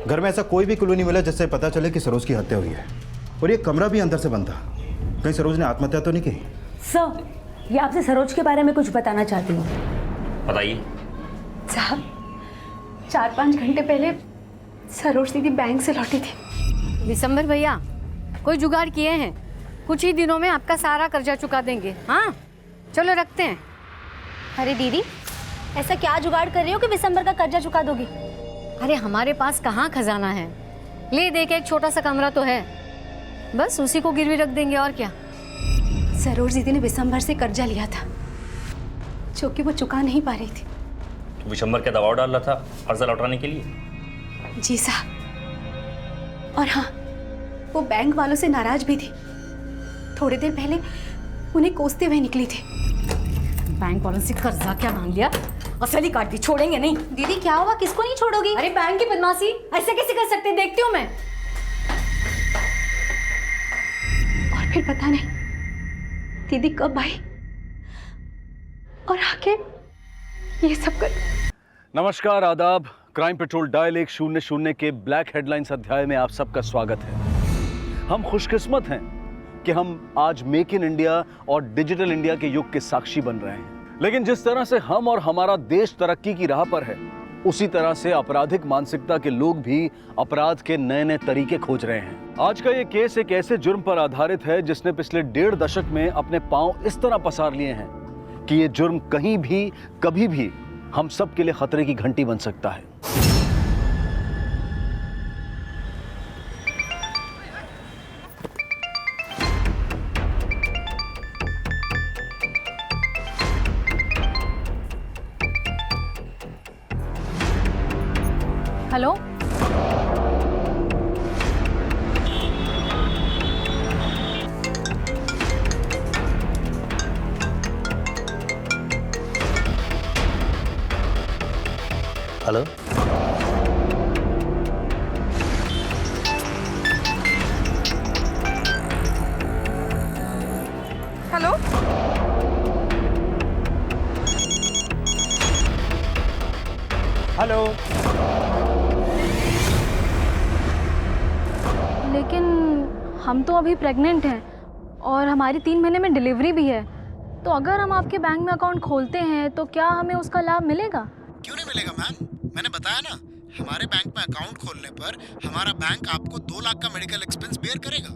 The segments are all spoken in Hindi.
घर में ऐसा कोई भी क्लू नहीं मिला जिससे पता चले कि सरोज की हत्या हुई है। और ये कमरा भी अंदर से बंद था। कहीं सरोज ने आत्महत्या तो नहीं की? सर, ये आपसे सरोज के बारे में कुछ बताना चाहती हूँ। बताइए। साहब, 4-5 घंटे पहले सरोज दीदी बैंक से लौटी थी। विशंबर भैया कोई जुगाड़ किए हैं, कुछ ही दिनों में आपका सारा कर्जा चुका देंगे। हाँ चलो रखते हैं। अरे दीदी, ऐसा क्या जुगाड़ कर रही हो कि दिसंबर का कर्जा चुका दोगी? अरे हमारे पास कहाँ खजाना है, ले दे के एक छोटा सा कमरा तो है, बस उसी को गिरवी रख देंगे और क्या। सरोज दीदी ने दिसंबर से कर्जा लिया था जो कि वो चुका नहीं पा रही थी। तो विशंबर का दबाव डाल रहा था कर्जा लौटाने के लिए? जी साहब। और हाँ, वो बैंक वालों से नाराज भी थी। थोड़ी देर पहले उन्हें कोसते हुए निकली थी। बैंक वालों से कर्जा क्या मांग लिया, असली काट दी, छोड़ेंगे नहीं। दीदी क्या हुआ, किसको नहीं छोड़ोगी? अरे बैंक की बदमाशी ऐसे कैसे कर सकते, देखती हूँ मैं। और फिर पता नहीं दीदी कब आई और आके ये सब कर। नमस्कार, आदाब। क्राइम पेट्रोल डायल 100 के ब्लैक हेडलाइंस अध्याय में आप सबका स्वागत है। हम खुशकिस्मत हैं कि हम आज मेक इन इंडिया और डिजिटल इंडिया के युग के साक्षी बन रहे हैं। लेकिन जिस तरह से हम और हमारा देश तरक्की की राह पर है, उसी तरह से आपराधिक मानसिकता के लोग भी अपराध के नए नए तरीके खोज रहे हैं। आज का ये केस एक ऐसे जुर्म पर आधारित है जिसने पिछले 1.5 दशक में अपने पांव इस तरह पसार लिए हैं कि ये जुर्म कहीं भी कभी भी हम सब के लिए खतरे की घंटी बन सकता है। Hello, hello, hello, hello. लेकिन हम तो अभी प्रेग्नेंट हैं और हमारी 3 महीने में डिलीवरी भी है, तो अगर हम आपके बैंक में अकाउंट खोलते हैं तो क्या हमें उसका लाभ मिलेगा? क्यों नहीं मिलेगा मैम, मैंने बताया ना, हमारे बैंक में अकाउंट खोलने पर हमारा बैंक आपको 2 लाख का मेडिकल एक्सपेंस बेयर करेगा।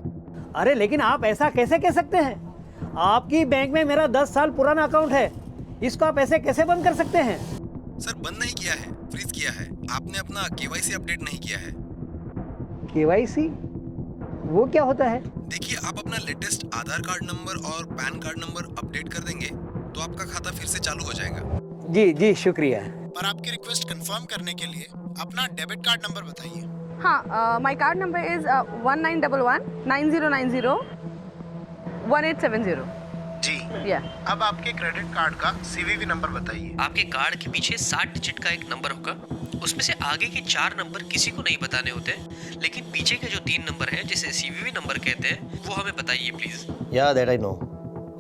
अरे लेकिन आप ऐसा कैसे कह सकते हैं? आपकी बैंक में मेरा 10 साल पुराना अकाउंट है, इसको आप ऐसे कैसे बंद कर सकते हैं? सर बंद नहीं किया है, फ्रीज किया है। आपने अपना केवाईसी अपडेट नहीं किया है। केवाईसी वो क्या होता है? देखिए, आप अपना लेटेस्ट आधार कार्ड नंबर और पैन कार्ड नंबर अपडेट कर देंगे तो आपका खाता फिर से चालू हो जाएगा। जी जी शुक्रिया। पर आपकी रिक्वेस्ट कंफर्म करने के लिए अपना डेबिट कार्ड नंबर बताइए। हाँ, माय कार्ड नंबर इज 1911 9090 1870। जी। अब आपके क्रेडिट कार्ड का सीवीवी नंबर बताइए। आपके कार्ड के पीछे 60 डिजिट का एक नंबर होगा, उसमें से आगे के 4 नंबर किसी को नहीं बताने होते, लेकिन पीछे के जो 3 नंबर हैं जिसे सीवीवी नंबर कहते हैं वो हमें बताइए प्लीज। या that I know,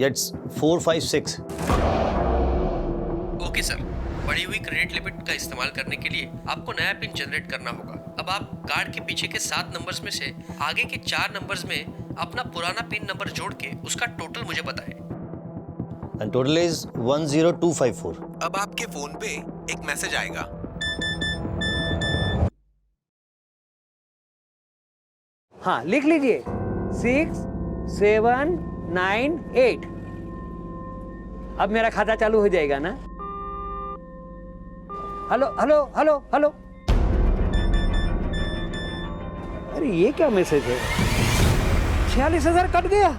it's 456। Okay sir, बढ़ी हुई क्रेडिट लिमिट का इस्तेमाल करने के लिए आपको नया पिन जनरेट करना होगा। अब आप कार्ड के पीछे के 7 नंबर्स में से आगे के 4 नंबर्स में अपना पुराना पिन नंबर जोड़ के उसका टोटल मुझे बताएं। And total is 10254। अब आपके फोन पे एक मैसेज आएगा। हाँ लिख लीजिए 6798। अब मेरा खाता चालू हो जाएगा ना? Hello hello hello hello. अरे ये क्या मैसेज है? 46,000 कट गया।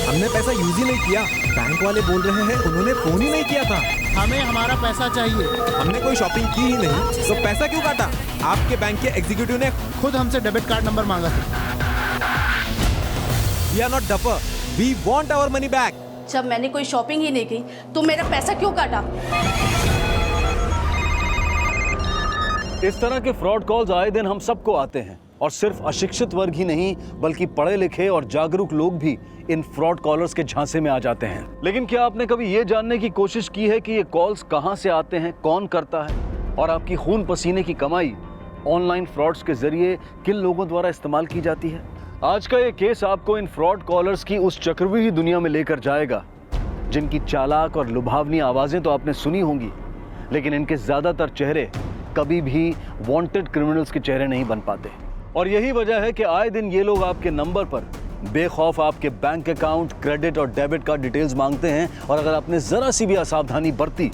हमने पैसा यूज ही नहीं किया, बैंक वाले बोल रहे हैं उन्होंने फोन ही नहीं किया था। हमें हमारा पैसा चाहिए। हमने कोई शॉपिंग की ही नहीं, तो पैसा क्यों काटा? आपके बैंक के एग्जीक्यूटिव ने खुद हमसे डेबिट कार्ड नंबर मांगा था। We are not duffer, we want our money back. जब मैंने कोई शॉपिंग ही नहीं की तो मेरा पैसा क्यों काटा? इस तरह के फ्रॉड कॉल्स आए दिन हम सबको आते हैं, और सिर्फ अशिक्षित वर्ग ही नहीं बल्कि पढ़े लिखे और जागरूक लोग भी इन फ्रॉड कॉलर्स के झांसे में आ जाते हैं। लेकिन क्या आपने कभी ये जानने की कोशिश की है कि ये कॉल्स कहां से आते हैं, कौन करता है और आपकी खून पसीने की कमाई ऑनलाइन फ्रॉड्स के जरिए किन लोगों द्वारा इस्तेमाल की जाती है? आज का ये केस आपको इन फ्रॉड कॉलर्स की उस चक्रव्यूही दुनिया में लेकर जाएगा जिनकी चालाक और लुभावनी आवाजें तो आपने सुनी होंगी, लेकिन इनके ज्यादातर चेहरे कभी भी वांटेड क्रिमिनल्स के चेहरे नहीं बन पाते। और यही वजह है कि आए दिन ये लोग आपके नंबर पर बेखौफ आपके बैंक अकाउंट, क्रेडिट और डेबिट कार्ड डिटेल्स मांगते हैं और अगर आपने जरा सी भी असावधानी बरती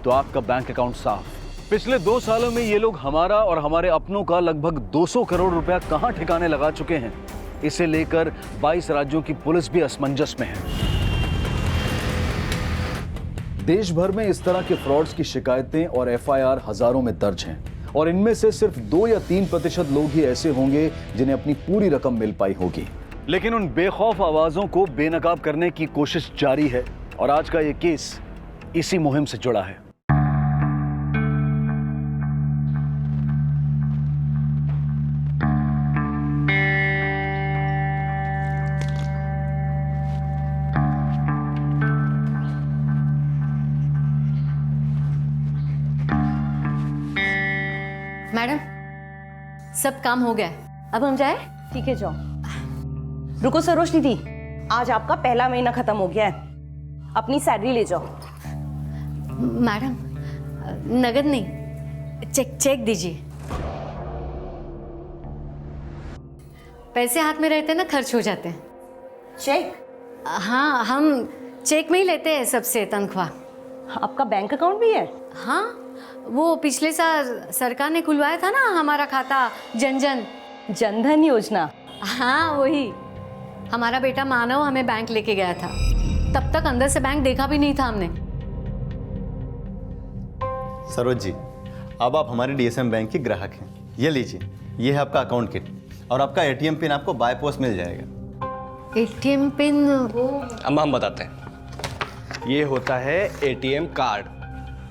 तो आपका बैंक अकाउंट साफ। पिछले 2 सालों में ये लोग हमारा और हमारे अपनों का लगभग 200 करोड़ रुपया कहां ठिकाने लगा चुके हैं, इसे लेकर 22 राज्यों की पुलिस भी असमंजस में है। देश भर में इस तरह के फ्रॉड्स की शिकायतें और एफआईआर हजारों में दर्ज हैं और इनमें से सिर्फ 2 या 3% लोग ही ऐसे होंगे जिन्हें अपनी पूरी रकम मिल पाई होगी। लेकिन उन बेखौफ आवाजों को बेनकाब करने की कोशिश जारी है और आज का ये केस इसी मुहिम से जुड़ा है। मैडम, सब काम हो गया है, अब हम जाए? ठीक है, जाओ। रुको सरोज दीदी, आज आपका पहला महीना खत्म हो गया है, अपनी सैलरी ले जाओ। मैडम, नगद नहीं, चेक दीजिए। पैसे हाथ में रहते हैं ना, खर्च हो जाते हैं। चेक? हाँ, हम चेक में ही लेते हैं सबसे तनख्वाह। आपका बैंक अकाउंट भी है? हाँ, वो पिछले साल सरकार ने खुलवाया था ना हमारा खाता, जनधन योजना। हाँ, वही। हमारा बेटा मानव हमें बैंक लेके गया था, तब तक अंदर से बैंक देखा भी नहीं था हमने। सरोज जी, अब आप हमारे डीएसएम बैंक के ग्राहक हैं। ये लीजिए, ये है आपका अकाउंट किट और आपका एटीएम पिन आपको बाय पोस्ट मिल जाएगा। ATM pin? वो हम बताते हैं। ये होता है एटीएम कार्ड।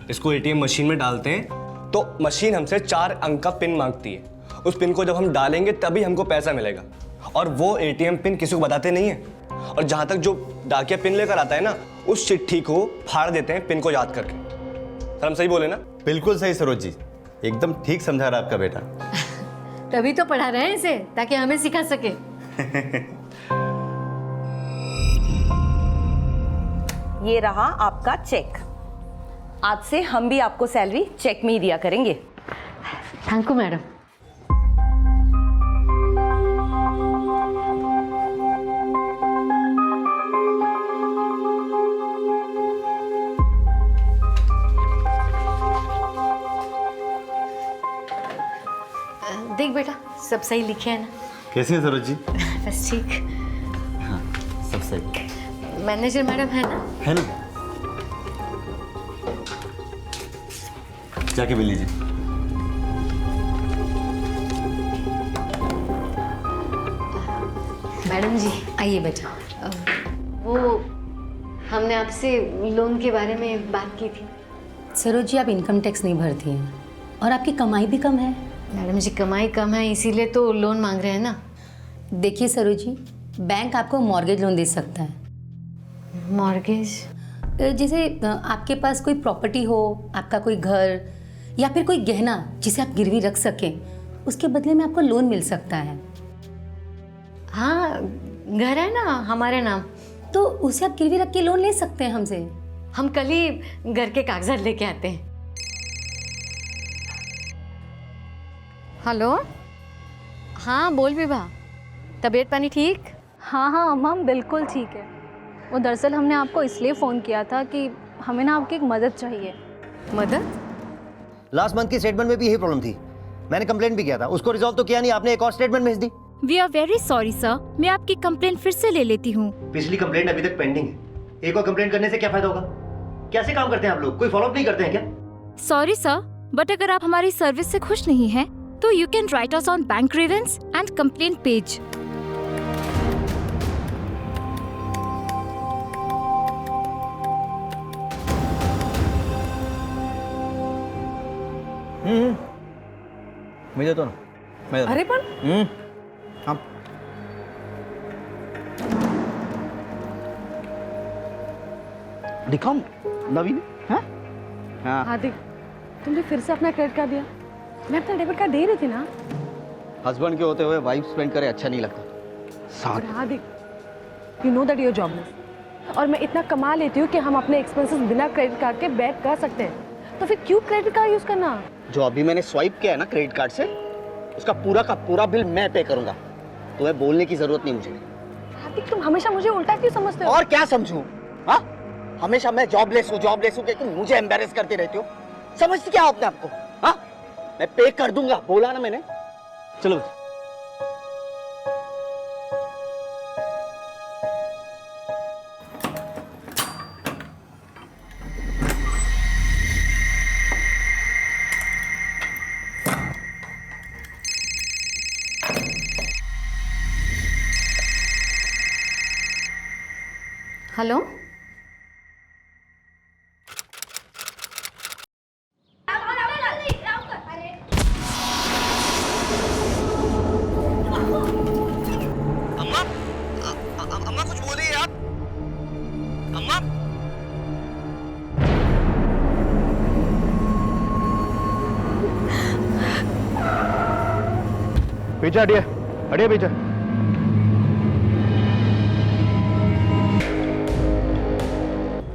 इसको एटीएम मशीन में डालते हैं तो मशीन हमसे 4 अंक का पिन मांगती है। उस पिन को जब हम डालेंगे तभी हमको पैसा मिलेगा और वो एटीएम पिन किसी को बताते नहीं है। और जहाँ तक जो डाकिया पिन लेकर आता है ना, उस चिट्ठी को फाड़ देते हैं पिन को याद करके। सर, हम सही बोले ना? बिल्कुल सही सरोज जी, एकदम ठीक समझा रहा आपका बेटा। तभी तो पढ़ा रहे हैं इसे, ताकि हमें सिखा सके। ये रहा आपका चेक। आज से हम भी आपको सैलरी चेक में ही दिया करेंगे। Thank you madam. देख बेटा, सब सही लिखे है ना? कैसे हैं सरोज जी? बस ठीक। हाँ, सब सही। मैनेजर मैडम है ना? है ना? जाके मिल लीजिए। मैडम जी, आइए बेटा। वो हमने आपसे लोन के बारे में बात की थी। सरोज जी, आप इनकम टैक्स नहीं भरती हैं और आपकी कमाई भी कम है। मैडम जी, कमाई कम है इसीलिए तो लोन मांग रहे हैं ना। देखिए सरोज जी, बैंक आपको मॉर्गेज लोन दे सकता है। मॉर्गेज? जैसे आपके पास कोई प्रॉपर्टी हो, आपका कोई घर या फिर कोई गहना जिसे आप गिरवी रख सकें, उसके बदले में आपको लोन मिल सकता है। हाँ, घर है ना हमारे नाम, तो उसे आप गिरवी रख के लोन ले सकते हैं हमसे। हम कल ही घर के कागजात लेके आते हैं। हेलो, हाँ बोल विभा, तबीयत पानी ठीक? हाँ हाँ अम्मा, बिल्कुल ठीक है। वो दरअसल हमने आपको इसलिए फ़ोन किया था कि हमें ना आपकी एक मदद चाहिए। मदद? लास्ट मंथ की स्टेटमेंट में भी यही प्रॉब्लम थी। मैंने कंप्लेंट भी किया था, उसको रिजॉल्व तो किया नहीं, आपने एक और स्टेटमेंट भेज दी। We are very sorry sir, मैं आपकी कंप्लेंट फिर से ले लेती हूँ। पिछली कंप्लेंट अभी तक पेंडिंग है, एक और कंप्लेंट करने से क्या फायदा होगा? कैसे काम करते हैं आप लोग? कोई फॉलोअप नहीं करते हैं क्या? सॉरी सर, बट अगर आप हमारी सर्विस से खुश नहीं हैं, तो you can write us on bank grievance and complaint page. मुझे तो ना अरे पण हाँ दिखाऊं नवीन? हाँ हाँ हार्दिक, तुमने फिर से अपना क्रेडिट कार्ड दिया। मैं अपना डेबिट कार्ड दे रही थी ना। हस्बैंड के होते हुए वाइफ स्पेंड करे अच्छा नहीं लगता। और Hardik, you know that you're jobless, और मैं इतना कमा लेती हूँ कि हम अपने एक्सपेंसेस बिना क्रेडिट कार्ड के बेयर कर सकते हैं। तो फिर क्यों क्रेडिट कार्ड यूज करना? जो अभी मैंने स्वाइप किया है ना क्रेडिट कार्ड से, उसका पूरा का पूरा बिल मैं पे करूंगा। तुम्हें बोलने की जरूरत नहीं मुझे। हार्दिक, तुम हमेशा मुझे उल्टा क्यों समझते हो? और क्या समझूं? हाँ, हमेशा मैं जॉबलेस हूँ कहकर मुझे एम्बैरेस करते रहते हो। समझती क्या हो अपने आपको? हाँ, मैं पे कर दूंगा, बोला ना मैंने। चलो हेलो, अम्मा कुछ बोलिए आप। अम्मा पीछे हटिए, हटिए पीछे।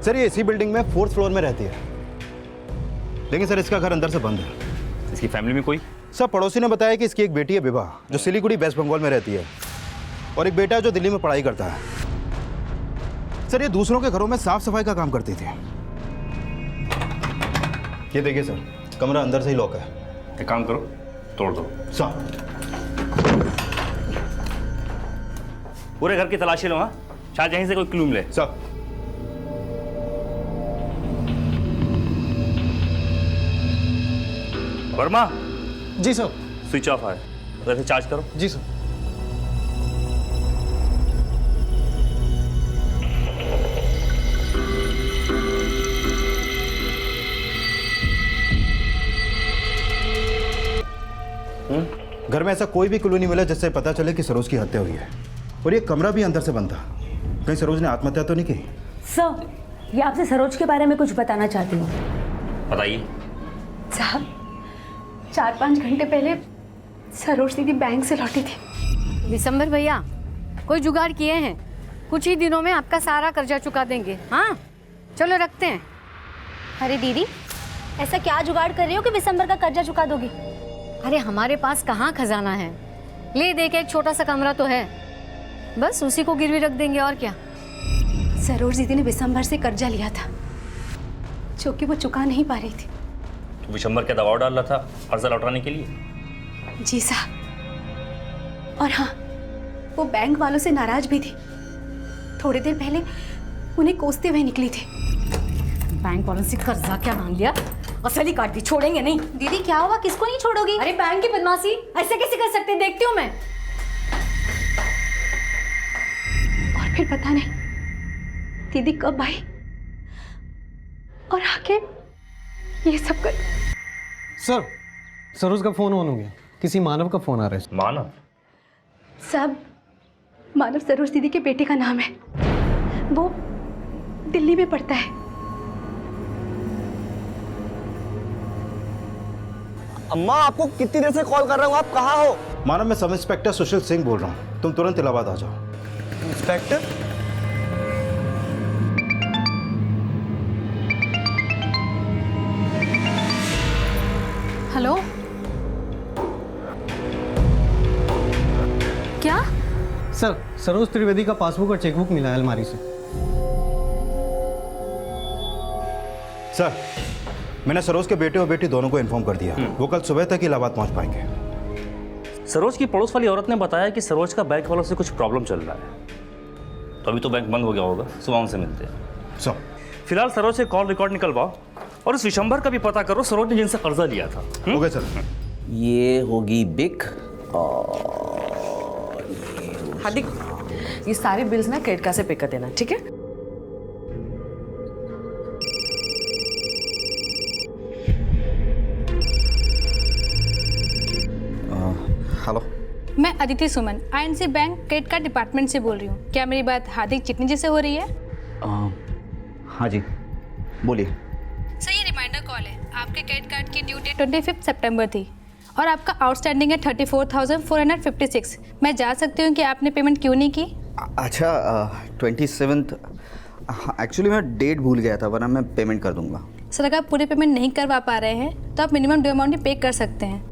सर ये इसी बिल्डिंग में 4th फ्लोर में रहती है, लेकिन सर इसका घर अंदर से बंद है। इसकी फैमिली में कोई? सर पड़ोसी ने बताया कि इसकी एक बेटी है विभा, जो सिलीगुड़ी वेस्ट बंगाल में रहती है, और एक बेटा है जो दिल्ली में पढ़ाई करता है। सर ये दूसरों के घरों में साफ सफाई का काम करती थी। ये देखिए सर, कमरा अंदर से ही लॉक है। एक काम करो, तोड़ दो। सर पूरे घर की तलाशी लो। हाँ, शायद यहीं से कोई क्लू मिले। सर वर्मा। जी सर। स्विच ऑफ है, वैसे चार्ज करो। जी सर। घर में ऐसा कोई भी क्लू नहीं मिला जिससे पता चले कि सरोज की हत्या हुई है, और ये कमरा भी अंदर से बंद था। कहीं सरोज ने आत्महत्या तो नहीं की? सर, ये आपसे सरोज के बारे में कुछ बताना चाहती हूँ। बताइए। साहब, 4-5 घंटे पहले सरोज दीदी बैंक से लौटी थी। दिसंबर भैया, कोई जुगाड़ किए हैं? कुछ ही दिनों में आपका सारा कर्जा चुका देंगे। हाँ, चलो रखते हैं। अरे दीदी, ऐसा क्या जुगाड़ कर रही हो कि दिसंबर का कर्जा चुका दोगी? अरे हमारे पास कहाँ खजाना है, ले दे के एक छोटा सा कमरा तो है, बस उसी को गिरवी रख देंगे और क्या। सरोज दीदी ने दिसंबर से कर्जा लिया था, जो कि वो चुका नहीं पा रही थी। तो विशंबर का दबाव डाल रहा था कर्जा लौटाने के लिए? जी साहब। और हाँ, वो बैंक वालों से नाराज भी थी। थोड़ी देर पहले उन्हें कोसते हुए निकली थी। बैंक वालों से कर्जा क्या मांग लिया, असली काट दी, छोड़ेंगे नहीं। दीदी क्या हुआ, किसको नहीं छोड़ोगी? अरे बैंक की बदमाशी ऐसे कैसे कर सकते हैं, देखती हूँ मैं। और फिर पता नहीं दीदी कब आई और आके ये सब कर। सर, सरोज का फोन ऑन हो गया, किसी मानव का फोन आ रहा है। मानव? सब मानव सरोज दीदी के बेटे का नाम है, वो दिल्ली में पढ़ता है। अम्मा आपको कितनी देर से कॉल कर रहा हूँ, आप कहाँ हो? मानव, मैं सब इंस्पेक्टर सुशील सिंह बोल रहा हूँ, तुम तुरंत इलाहाबाद आ जाओ। इंस्पेक्टर? हेलो, क्या? सर, सरोज त्रिवेदी का पासबुक और चेकबुक मिला है अलमारी से। सर, मैंने सरोज के बेटे और बेटी दोनों को इन्फॉर्म कर दिया, वो कल सुबह तक इलाहाबाद पहुंच पाएंगे। सरोज की पड़ोस वाली औरत ने बताया कि सरोज का बैंक वालों से कुछ प्रॉब्लम चल रहा है, तो अभी तो बैंक बंद हो गया होगा, सुबह उनसे मिलते हैं। सर, फिलहाल सरोज से कॉल रिकॉर्ड निकलवाओ और इस विशंबर का भी पता करो, सरोज ने जिनसे कर्जा लिया था। Okay sir. ये होगी बिक हार्दिक, ये सारे बिल्स ना क्रेडिट कार्ड से पे कर देना, ठीक है? हेलो, मैं अदिति सुमन INC bank credit card department से बोल रही हूँ। क्या मेरी बात हार्दिक चिटनी जी से हो रही है? हाँ जी, बोलिए। सर, ये रिमाइंडर कॉल है। आपके क्रेडिट कार्ड की ड्यू डेट 25 सितंबर थी और आपका आउटस्टैंडिंग है 34,456। मैं जा सकती हूँ कि आपने पेमेंट क्यों नहीं की? अच्छा, 27th, एक्चुअली मैं डेट भूल गया था, वरना मैं पेमेंट कर दूंगा। सर, अगर आप पूरे पेमेंट नहीं करवा पा रहे हैं तो आप मिनिमम ड्यू अमाउंट ही पे कर सकते हैं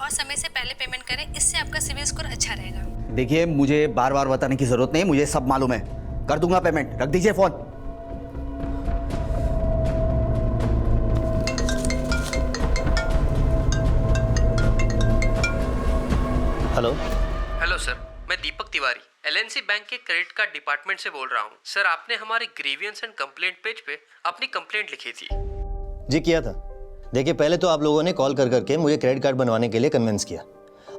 और समय से पहले पेमेंट करें, इससे आपका सिविल स्कोर अच्छा रहेगा। देखिए, मुझे बार बार बताने की ज़रूरत नहीं, मुझे सब मालूम है। कर दूंगा पेमेंट, रख दीजिए फ़ोन। हेलो। हेलो सर, मैं दीपक तिवारी LNC बैंक के क्रेडिट कार्ड डिपार्टमेंट से बोल रहा हूँ। सर, आपने हमारे ग्रीवियंस एंड कंप्लेंट पेज पे अपनी कंप्लेंट लिखी थी। जी किया था। देखिए, पहले तो आप लोगों ने कॉल कर करके मुझे क्रेडिट कार्ड बनवाने के लिए कन्विंस किया।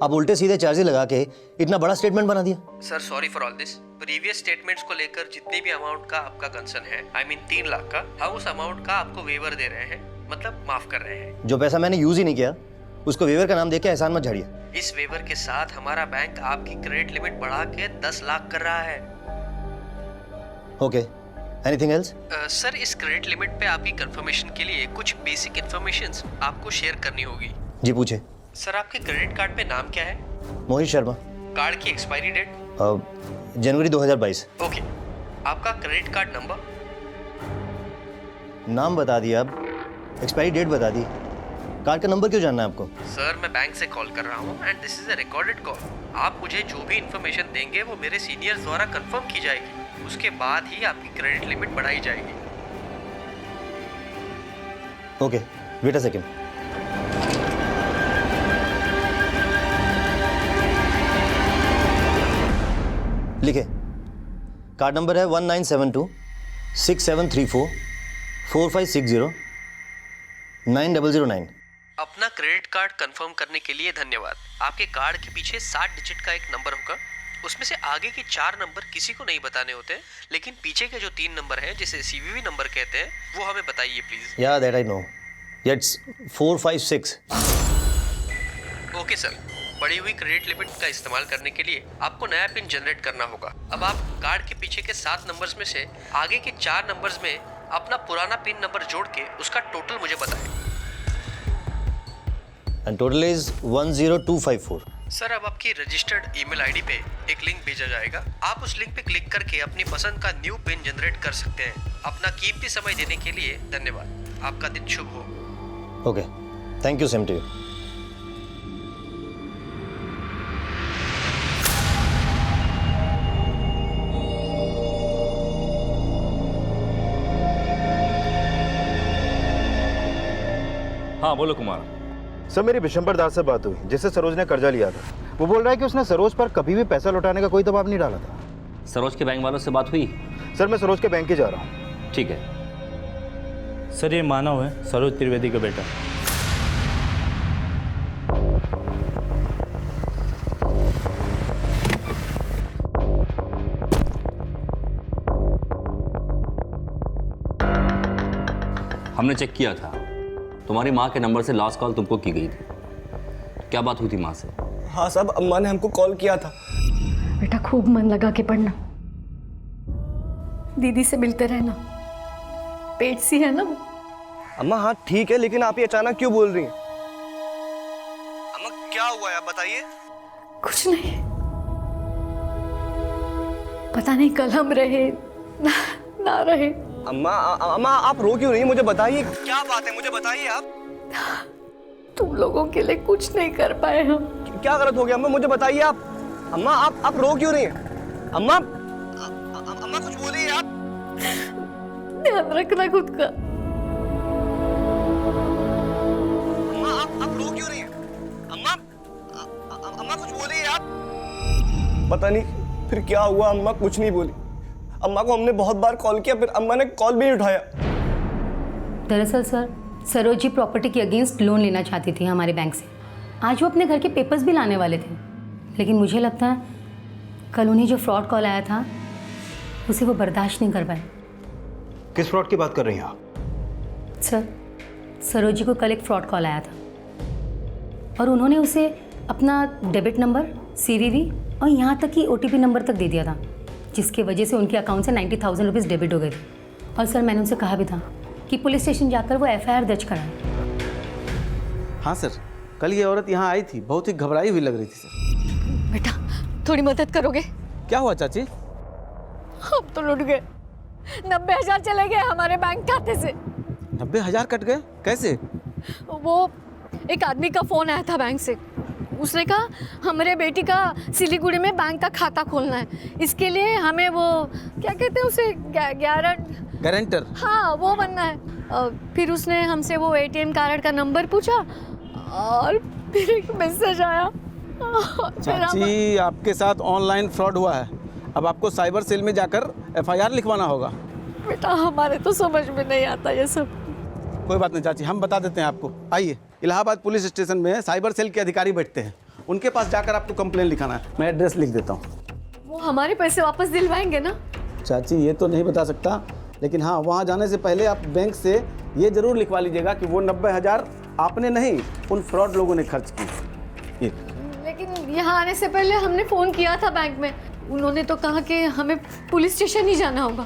अब उल्टे सीधे चार्जेस लगा के इतना बड़ा स्टेटमेंट बना दिया। Sir, sorry for all this. Previous statements को लेकर जितने भी अमाउंट का आपका कंसर्न है, I mean 3 लाख का, हम उस अमाउंट का आपको वेवर दे रहे हैं, मतलब माफ कर रहे हैं। जो पैसा मैंने यूज ही नहीं किया उसको वेवर का नाम देके एहसान मत झाड़िए। इस वेवर के साथ हमारा बैंक आपकी क्रेडिट लिमिट बढ़ा के 10 लाख कर रहा है। Okay, anything else? सर, इस क्रेडिट लिमिट पे आपकी कंफर्मेशन के लिए कुछ बेसिक इन्फॉर्मेशंस आपको शेयर करनी होगी। जी पूछे। सर, आपके क्रेडिट कार्ड पे नाम क्या है? मोहित शर्मा। कार्ड की एक्सपायरी डेट? जनवरी 2022। ओके, आपका क्रेडिट कार्ड नंबर? नाम बता दिया, अब एक्सपायरी डेट बता दी, कार्ड का नंबर क्यों जानना है आपको? सर, मैं बैंक से कॉल कर रहा हूँ and this is a recorded call. आप मुझे जो भी इन्फॉर्मेशन देंगे वो मेरे सीनियर्स द्वारा कंफर्म की जाएगी। उसके बाद ही आपकी क्रेडिट लिमिट बढ़ाई जाएगी। Okay, wait a second. लिखे। कार्ड नंबर है 1972 6734 4560 9009। अपना क्रेडिट कार्ड कंफर्म करने के लिए धन्यवाद। आपके कार्ड के पीछे 60 डिजिट का एक नंबर होगा। उसमें से आगे के 4 नंबर किसी को नहीं बताने होते, लेकिन पीछे के जो 3 नंबर हैं, जिसे CVV नंबर कहते हैं, वो हमें बताइए प्लीज। या that I know, it's 456। Okay sir, बढ़ी हुई क्रेडिट लिमिट का इस्तेमाल करने के लिए आपको नया पिन जनरेट करना होगा। अब आप कार्ड के पीछे के 7 नंबर्स में से आगे के 4 नंबर्स में अपना पुराना पिन नंबर जोड़ के उसका टोटल मुझे बताएं। And total is 10254। सर, अब आपकी रजिस्टर्ड ईमेल आईडी पे एक लिंक भेजा जाएगा। आप उस लिंक पे क्लिक करके अपनी पसंद का न्यू पिन जनरेट कर सकते हैं। अपना कीमती समय देने के लिए धन्यवाद। आपका दिन शुभ हो। Okay, thank you, same to you. हाँ बोलो कुमार। सर, मेरी विशंबर दास से बात हुई, जिससे सरोज ने कर्जा लिया था। वो बोल रहा है कि उसने सरोज पर कभी भी पैसा लौटाने का कोई दबाव नहीं डाला था। सरोज के बैंक वालों से बात हुई? सर, मैं सरोज के बैंक ही जा रहा हूँ। ठीक है। सर, ये मानव है, सरोज त्रिवेदी का बेटा। हमने चेक किया था, तुम्हारी माँ के नंबर से लास्ट कॉल तुमको की गई थी। क्या बात हुई थी माँ से? हाँ साहब, अम्मा ने हमको कॉल किया था। बेटा, खूब मन लगा के पढ़ना, दीदी से मिलते रहना, पेट सी है ना वो। अम्मा हाँ ठीक है, लेकिन आप ये अचानक क्यों बोल रही हैं? अम्मा क्या हुआ है, आप बताइए। कुछ नहीं, पता नहीं कल हम रहे ना रहे। अम्मा अम्मा आप रो क्यों रही, मुझे बताइए क्या बात है, मुझे बताइए आप। तुम लोगों के लिए कुछ नहीं कर पाए हम। क्या गलत हो गया अम्मा, मुझे बताइए आप। अम्मा आप रो क्यों रही हैं? अम्मा अम्मा कुछ बोलिए आप। ध्यान रखना खुद का। अम्मा आप रो क्यों रही हैं? अम्मा अम्मा कुछ बोलिए आप। पता नहीं फिर क्या हुआ, अम्मा कुछ नहीं बोली। अम्मा को हमने बहुत बार कॉल किया, फिर अम्मा ने कॉल भी नहीं उठाया। दरअसल सर, सरोजी प्रॉपर्टी के अगेंस्ट लोन लेना चाहती थी हमारे बैंक से। आज वो अपने घर के पेपर्स भी लाने वाले थे, लेकिन मुझे लगता है कल उन्हें जो फ्रॉड कॉल आया था उसे वो बर्दाश्त नहीं कर पाए। किस फ्रॉड की बात कर रही हैं आप? सर, सरोजी को कल एक फ्रॉड कॉल आया था और उन्होंने उसे अपना डेबिट नंबर, CVV और यहाँ तक कि OTP नंबर तक दे दिया था, जिसकी वजह से उनके अकाउंट से 90,000 रुपीज़ डेबिट हो गए थे। और सर मैंने उनसे कहा भी था कि पुलिस स्टेशन जाकर वो FIR दर्ज कराएं। हाँ सर, कल ये औरत यहाँ आई थी, बहुत ही घबराई हुई लग रही थी सर। बेटा थोड़ी मदद करोगे? क्या हुआ चाची? अब तो लुट गए, 90,000 चले गए हमारे बैंक खाते से। 90,000 कट गए? कैसे? वो एक आदमी का फ़ोन आया था बैंक से, उसने कहा हमारे बेटी का सिलीगुड़ी में बैंक का खाता खोलना है, इसके लिए हमें वो क्या कहते हैं उसे, गारंटर। हाँ वो बनना है। फिर उसने हमसे वो ATM कार्ड का नंबर पूछा और फिर एक मैसेज आया। चाची आपके साथ ऑनलाइन फ्रॉड हुआ है, अब आपको साइबर सेल में जाकर FIR लिखवाना होगा। बेटा हमारे तो समझ में नहीं आता ये सब। कोई बात नहीं चाची, हम बता देते हैं आपको। आइए, इलाहाबाद पुलिस स्टेशन में साइबर सेल के अधिकारी बैठते हैं, उनके पास जाकर आपको कंप्लेन लिखाना है। मैं एड्रेस लिख देता हूँ। वो हमारे पैसे वापस दिलवाएंगे ना? चाची ये तो नहीं बता सकता, लेकिन हाँ वहाँ जाने से पहले आप बैंक से ये जरूर लिखवा लीजिएगा कि वो 90,000 आपने नहीं, उन फ्रॉड लोगों ने खर्च की। लेकिन यहाँ आने से पहले हमने फ़ोन किया था बैंक में, उन्होंने तो कहा कि हमें पुलिस स्टेशन ही जाना होगा।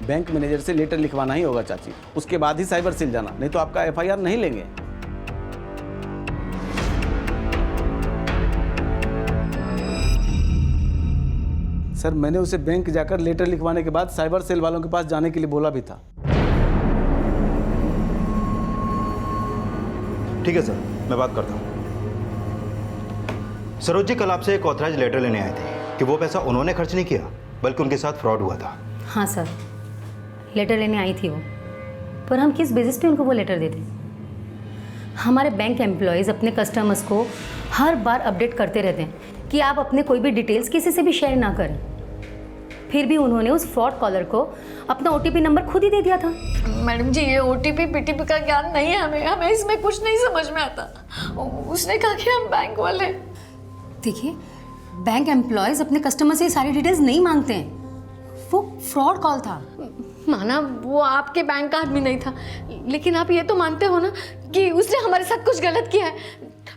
बैंक मैनेजर से लेटर लिखवाना ही होगा चाची, उसके बाद ही साइबर सेल जाना, नहीं तो आपका FIR नहीं लेंगे। सर मैंने उसे बैंक जाकर लेटर लिखवाने के बाद साइबर सेल वालों के पास जाने के लिए बोला भी था। ठीक है सर, मैं बात करता हूँ। सरोज जी कल आपसे एक ऑथराइज लेटर लेने आए थे कि वो पैसा उन्होंने खर्च नहीं किया, बल्कि उनके साथ फ्रॉड हुआ था। हाँ सर, लेटर लेने आई थी वो, पर हम किस बेसिस पे उनको वो लेटर देते? हमारे बैंक एम्प्लॉयज़ अपने कस्टमर्स को हर बार अपडेट करते रहते हैं कि आप अपने कोई भी डिटेल्स किसी से भी शेयर ना करें। फिर भी उन्होंने उस फ्रॉड कॉलर को अपना OTP नंबर खुद ही दे दिया था। मैडम जी ये OTP PTP का ज्ञान नहीं है हमें इसमें कुछ नहीं समझ में आता। उसने कहा कि हम बैंक वाले। देखिए, बैंक एम्प्लॉयज़ अपने कस्टमर से सारी डिटेल्स नहीं मांगते हैं, वो फ्रॉड कॉल था। माना वो आपके बैंक का आदमी नहीं था, लेकिन आप ये तो मानते हो ना कि उसने हमारे साथ कुछ गलत किया है,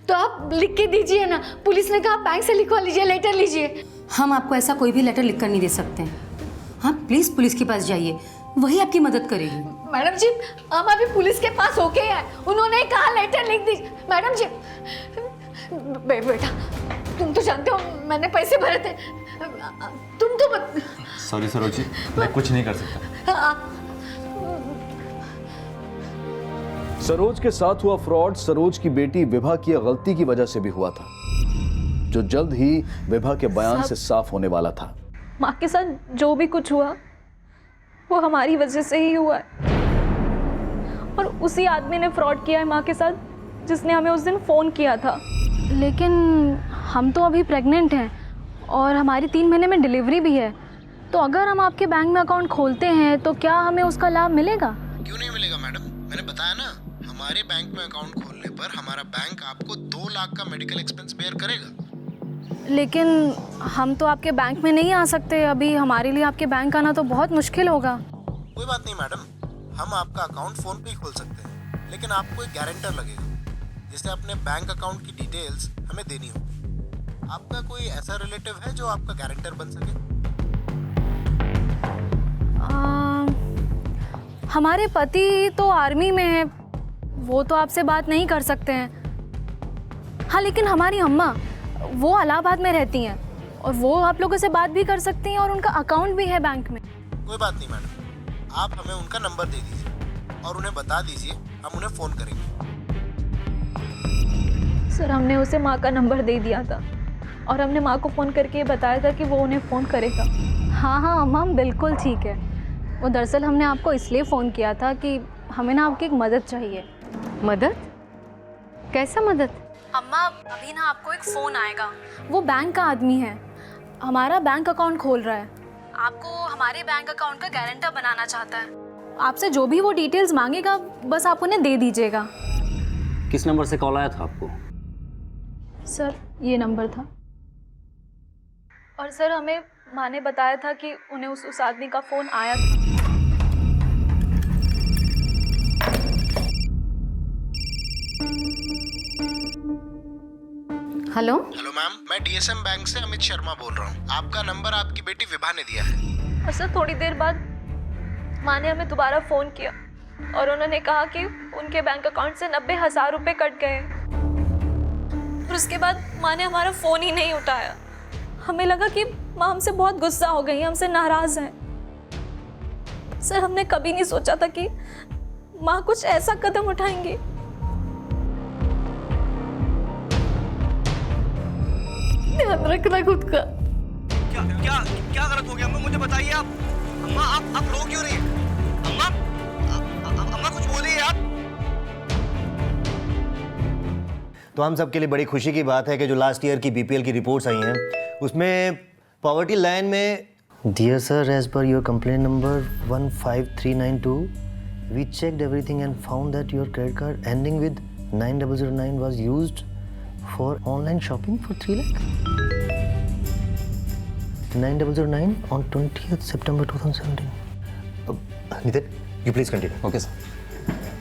तो आप लिख के दीजिए ना। पुलिस ने कहा बैंक से लिखवा लीजिए, लेटर लीजिए। हम आपको ऐसा कोई भी लेटर लिख कर नहीं दे सकते हैं। हाँ प्लीज़ पुलिस के पास जाइए, वही आपकी मदद करेगी। मैडम जी हम अभी पुलिस के पास होके आए, उन्होंने कहा लेटर लिख दीजिए। मैडम जी बेटा तुम तो जानते हो मैंने पैसे भरे थे, तुम तो सॉरी सरोज जी, मैं कुछ नहीं कर सकता। सरोज के साथ हुआ फ्रॉड सरोज की बेटी विभा की गलती की वजह से भी हुआ था, जो जल्द ही विभा के बयान से साफ होने वाला था। माँ के साथ जो भी कुछ हुआ वो हमारी वजह से ही हुआ है, और उसी आदमी ने फ्रॉड किया है माँ के साथ, जिसने हमें उस दिन फ़ोन किया था। लेकिन हम तो अभी प्रेग्नेंट हैं और हमारी 3 महीने में डिलीवरी भी है, तो अगर हम आपके बैंक में अकाउंट खोलते हैं तो क्या हमें उसका लाभ मिलेगा? क्यों नहीं मिलेगा मैडम, मैंने बताया ना, हमारे बैंक में अकाउंट खोलने पर हमारा बैंक आपको 2 लाख का मेडिकल एक्सपेंस बेयर करेगा। लेकिन हम तो आपके बैंक में नहीं आ सकते अभी, हमारे लिए आपके बैंक आना तो बहुत मुश्किल होगा। कोई बात नहीं मैडम, हम आपका अकाउंट फ़ोन पे ही खोल सकते हैं, लेकिन आपको एक गारंटर लगेगा जिसने अपने बैंक अकाउंट की डिटेल्स हमें देनी होगी। आपका कोई ऐसा रिलेटिव है जो आपका गारंटर बन सके? हमारे पति तो आर्मी में है, वो तो आपसे बात नहीं कर सकते हैं। हाँ लेकिन हमारी अम्मा वो इलाहाबाद में रहती हैं और वो आप लोगों से बात भी कर सकती हैं और उनका अकाउंट भी है बैंक में। कोई बात नहीं मैडम, आप हमें उनका नंबर दे दीजिए और उन्हें बता दीजिए, हम उन्हें फ़ोन करेंगे। सर हमने उसे माँ का नंबर दे दिया था और हमने माँ को फ़ोन करके ये बताया था कि वो उन्हें फ़ोन करेगा। हाँ हाँ अम्मा बिल्कुल ठीक है। वो दरअसल हमने आपको इसलिए फ़ोन किया था कि हमें ना आपकी एक मदद चाहिए। मदद? कैसा मदद? अम्मा अभी ना आपको एक फ़ोन आएगा, वो बैंक का आदमी है, हमारा बैंक अकाउंट खोल रहा है, आपको हमारे बैंक अकाउंट का गारंटर बनाना चाहता है। आपसे जो भी वो डिटेल्स मांगेगा बस आप उन्हें दे दीजिएगा। किस नंबर से कॉल आया था आपको? सर ये नंबर था, और सर हमें माँ ने बताया था कि उन्हें उस आदमी का फ़ोन आया था। हेलो हेलो मैम, मैं डीएसएम बैंक से अमित शर्मा बोल रहा हूँ। आपका नंबर आपकी बेटी विभा ने दिया है। और सर थोड़ी देर बाद माँ ने हमें दोबारा फ़ोन किया और उन्होंने कहा कि उनके बैंक अकाउंट से 90,000 रुपये कट गए। और उसके बाद माँ ने हमारा फ़ोन ही नहीं उठाया। हमें लगा कि माँ हमसे बहुत गुस्सा हो गई, हमसे नाराज़ हैं। सर हमने कभी नहीं सोचा था कि माँ कुछ ऐसा कदम उठाएंगी। ध्यान रखना खुद का। क्या क्या क्या गलत हो गया अम्मा, मुझे बताइए आप। अम्मा आप रो क्यों रही हैं? अम्मा अम्मा कुछ बोलिए आप। तो हम सबके लिए बड़ी खुशी की बात है कि जो लास्ट ईयर की बीपीएल की रिपोर्ट्स आई हैं उसमें पॉवर्टी लाइन में dear sir, as per your complaint number 15392 we checked everything and found that your credit card ending with 9009 was used for online shopping for 3 lakh 9009 on 20th September 2017. Nitin, you please continue. Okay sir.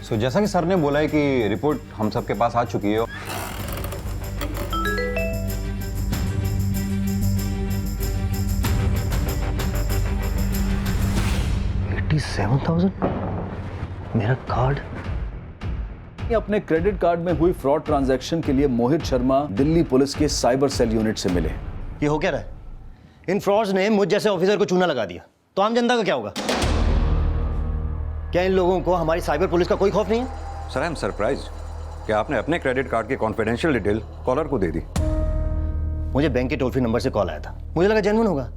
So जैसा कि सर ने बोला है कि रिपोर्ट हम सबके पास आ चुकी है। मेरा कार्ड। अपने क्रेडिट कार्ड में हुई फ्रॉड ट्रांजैक्शन के लिए मोहित शर्मा दिल्ली पुलिस के साइबर सेल यूनिट से मिले। ये हो क्या रहा है? इन फ्रॉड्स ने मुझ जैसे ऑफिसर को चूना लगा दिया, तो आम जनता का क्या होगा? क्या इन लोगों को हमारी साइबर पुलिस का कोई खौफ नहीं है? सर आई एम सरप्राइज कि आपने अपने क्रेडिट कार्ड की कॉन्फिडेंशियल डिटेल कॉलर को दे दी। मुझे बैंक के टोल फ्री नंबर से कॉल आया था, मुझे लगा जेन्युइन होगा।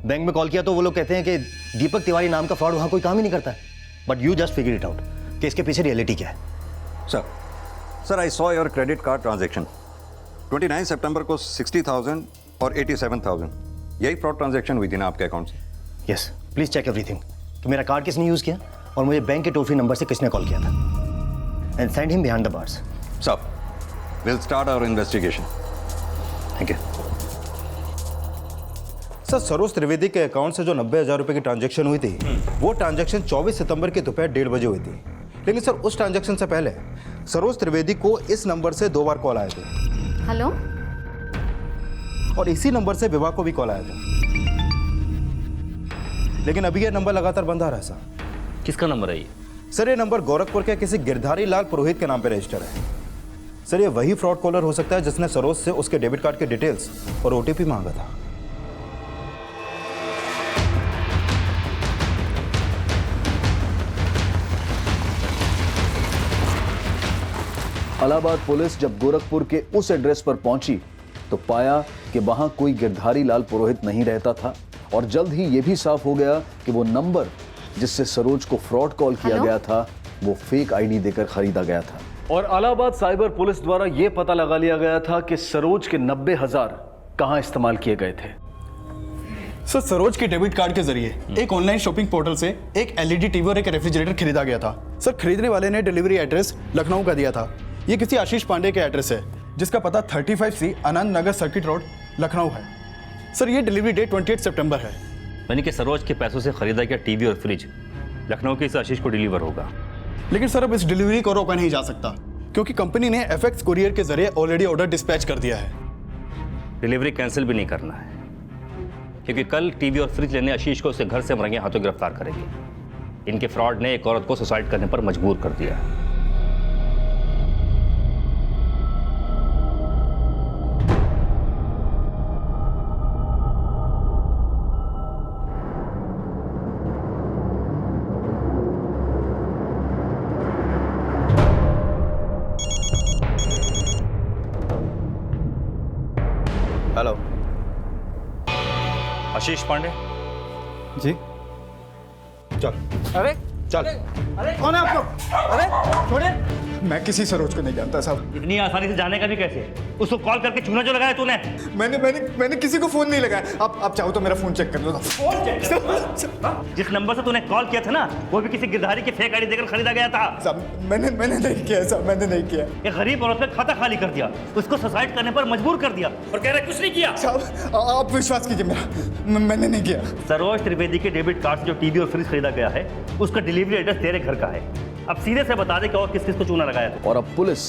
बैंक में कॉल किया तो वो लोग कहते हैं कि दीपक तिवारी नाम का फ्रॉड वहां कोई काम ही नहीं करता है। But you just figure it out कि इसके पीछे रियलिटी क्या है। Sir I saw your credit card transaction 29 सितंबर को 60,000 और 87,000 यही फ्रॉड ट्रांजैक्शन हुई थी ना आपके अकाउंट से? यस, प्लीज चेक एवरीथिंग कि मेरा कार्ड किसने यूज किया और मुझे बैंक के टोल फ्री नंबर से किसने कॉल किया था। And send him behind the bars. Sir will start our investigation. Thank you sir. Saroj Trivedi के अकाउंट से जो 90,000 रुपए की ट्रांजैक्शन हुई थी वो ट्रांजैक्शन 24 सितंबर की दोपहर 1:30 बजे हुई थी। लेकिन सर उस ट्रांजैक्शन से पहले सरोज त्रिवेदी को इस नंबर से 2 बार कॉल आए थे। हेलो। और इसी नंबर से विवाह को भी कॉल आया था। लेकिन अभी ये नंबर लगातार बंद आ रहा है सर। किसका नंबर है ये? सर ये नंबर गोरखपुर के किसी गिरधारी लाल पुरोहित के नाम पे रजिस्टर है। सर ये वही फ्रॉड कॉलर हो सकता है जिसने सरोज से उसके डेबिट कार्ड के डिटेल्स और ओटीपी मांगा था। इलाहाबाद पुलिस जब गोरखपुर के उस एड्रेस पर पहुंची तो पाया कि वहां कोई गिरधारी लाल पुरोहित नहीं रहता था और जल्द ही यह भी साफ हो गया कि वो नंबर जिससे सरोज को फ्रॉड कॉल किया गया था वो फेक आईडी देकर खरीदा गया था। और इलाहाबाद साइबर पुलिस द्वारा यह पता लगा लिया गया था कि सरोज के 90,000 कहां इस्तेमाल किए गए थे। सर सरोज के डेबिट कार्ड के जरिए एक ऑनलाइन शॉपिंग पोर्टल से एक एलईडी टीवी और एक रेफ्रिजरेटर खरीदा गया था। सर खरीदने वाले ने डिलीवरी एड्रेस लखनऊ का दिया था। ये किसी आशीष पांडे के एड्रेस है जिसका पता 35C Anand Nagar circuit road Lucknow है। सर ये डिलीवरी डेट 28 सितंबर है। यानी कि सरोज के पैसों से खरीदा गया टीवी और फ्रिज लखनऊ के इस आशीष को डिलीवर होगा। लेकिन सर अब इस डिलीवरी को रोका नहीं जा सकता क्योंकि कंपनी ने FX कुरियर के जरिए ऑलरेडी ऑर्डर डिस्पैच कर दिया है। डिलीवरी कैंसिल भी नहीं करना है क्योंकि कल टीवी और फ्रिज लेने आशीष को उसके घर से मरंगे हाथों गिरफ्तार करेंगे। इनके फ्रॉड ने एक औरत को सुसाइड करने पर मजबूर कर दिया है। हेलो आशीष पांडे जी। चल अरे चल। अरे कौन है आप लोग? अरे छोड़िए। मैं किसी सरोज को नहीं जानता साहब। इतनी आसानी से जाने का भी कैसे? उसको कॉल करके चूना जो लगाया तूने? मैंने किसी को फोन नहीं लगाया। आप चाहो तो मेरा फोन चेक कर लो। Phone check? जिस नंबर से तूने कॉल किया था ना वो भी किसी गिरधारी की फेक आईडी देकर खरीदा गया था। साहब मैंने नहीं किया साहब, मैंने नहीं किया। एक गरीब औरत का खाता खाली कर दिया, उसको सुसाइड करने पर मजबूर कर दिया और कह रहा है कुछ नहीं किया। साहब आप विश्वास कीजिए मेरा, मैंने नहीं किया। सरोज त्रिवेदी के डेबिट कार्ड से जो टीवी और फ्रिज खरीदा गया है उसका डिलीवरी एड्रेस तेरे घर का है। अब सीधे से बता दे कि और किस किस को चूना लगाया था। और अब पुलिस